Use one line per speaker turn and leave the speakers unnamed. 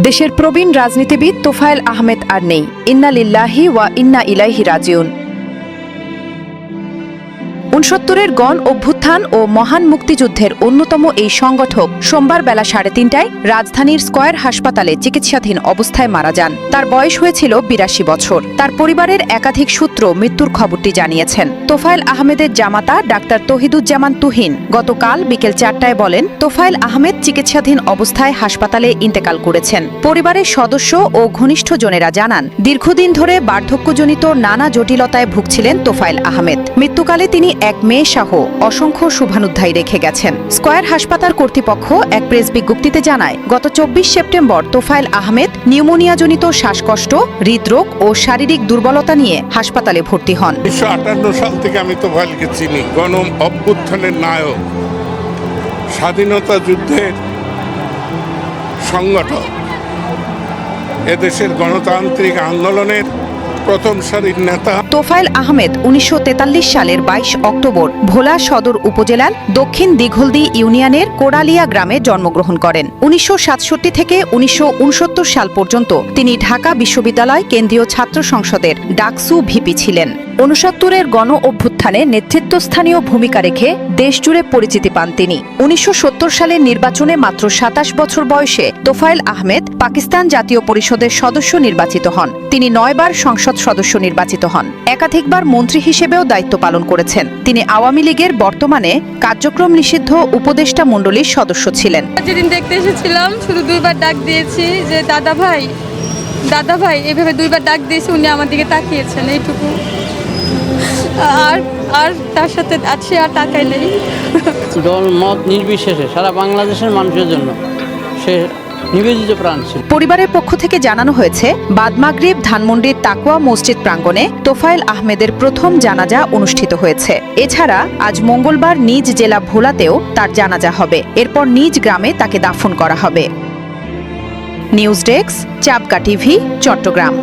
দেশের প্রবীণ রাজনীতিবিদ তোফায়েল আহমেদ আর নেই। ইন্না লিল্লাহি ওয়া ইন্না ইলাইহি রাজিউন। ৬৯-এর গণ অভ্যুত্থান ও মহান মুক্তিযুদ্ধের অন্যতম এই সংগঠক সোমবার বেলা ৩:৩০টায় রাজধানীর স্কয়ার হাসপাতালে চিকিৎসাধীন অবস্থায় মারা যান। তার বয়স হয়েছিল ৮২ বছর। তার পরিবারের একাধিক সূত্র মৃত্যুর খবরটি জানিয়েছেন। তোফায়েল আহমেদের জামাতা ডাক্তার তহিদুজ্জামান তুহিন গতকাল বিকেল ৪টায় বলেন, তোফায়েল আহমেদ চিকিৎসাধীন অবস্থায় হাসপাতালে ইন্তেকাল করেছেন। পরিবারের সদস্য ও ঘনিষ্ঠজনেরা জানান, দীর্ঘদিন ধরে বার্ধক্যজনিত নানা জটিলতায় ভুগছিলেন তোফায়েল আহমেদ। মৃত্যুকালে তিনি এক মেয়ে সহ অসংখ্য শুভানুধ্যায়ী রেখে গেছেন। স্কয়ার হাসপাতাল কর্তৃপক্ষ এক প্রেস বিজ্ঞপ্তিতে জানায়, গত ২৪ সেপ্টেম্বর তোফায়েল আহমেদ নিউমোনিয়াজনিত শ্বাসকষ্ট, হৃদরোগ ও শারীরিক দুর্বলতা নিয়ে হাসপাতালে ভর্তি হন।
১৯৫৮ সাল থেকে আমি তোফায়েলকে চিনি। গণ অভ্যুত্থানের নায়ক, স্বাধীনতা যুদ্ধের সংগঠক, এদেশের গণতান্ত্রিক আন্দোলনের প্রথম সারির নেতা।
তোফায়েল আহমেদ ১৯৪৩ সালের ২২ অক্টোবর ভোলা সদর উপজেলার দক্ষিণ দিঘলদি ইউনিয়নের কোড়ালিয়া গ্রামে জন্মগ্রহণ করেন। ১৯৬৭ থেকে ১৯৬৯ সাল পর্যন্ত তিনি ঢাকা বিশ্ববিদ্যালয় কেন্দ্রীয় ছাত্র সংসদের ডাকসু ভিপি ছিলেন। ৬৯-এর গণ অভ্যুত্থানে নেতৃত্বস্থানীয় ভূমিকা রেখে দেশজুড়ে পরিচিতি পান তিনি। ১৯৭০ সালের নির্বাচনে মাত্র ২৭ বছর বয়সে তোফায়েল আহমেদ পাকিস্তান জাতীয় পরিষদের সদস্য নির্বাচিত হন। তিনি ৯ বার সংসদ সদস্য নির্বাচিত হন। একাধিকবার মন্ত্রী হিসেবেও দায়িত্ব পালন করেছেন। তিনি আওয়ামী লীগের বর্তমানে কার্যক্রম নিষিদ্ধ উপদেষ্টা মণ্ডলীর সদস্য ছিলেন।
যেদিন দেখতে এসেছিলাম শুধু ২ বার ডাক দিয়েছি যে দাদা ভাই এভাবে ২ বার ডাক দিয়েছি, উনি আমার দিকে তাকিয়েছেন, এইটুকু। আর তার সাথে আছে আর টাকাই নেই।
দল মত নির্বিশেষে সারা বাংলাদেশের মানুষের জন্য সে নিবেদিত প্রাণ ছিল।
পরিবারের পক্ষ থেকে জানানো হয়েছে, বাদ মাগরিব ধানমন্ডির তাকওয়া মসজিদ প্রাঙ্গণে তোফায়েল আহমেদের প্রথম জানাজা অনুষ্ঠিত হয়েছে। এছাড়া আজ মঙ্গলবার নিজ জেলা ভোলাতেও তার জানাজা হবে। এরপর নিজ গ্রামে তাকে দাফন করা হবে। নিউজ ডেস্ক, চাবকা টিভি, চট্টগ্রাম।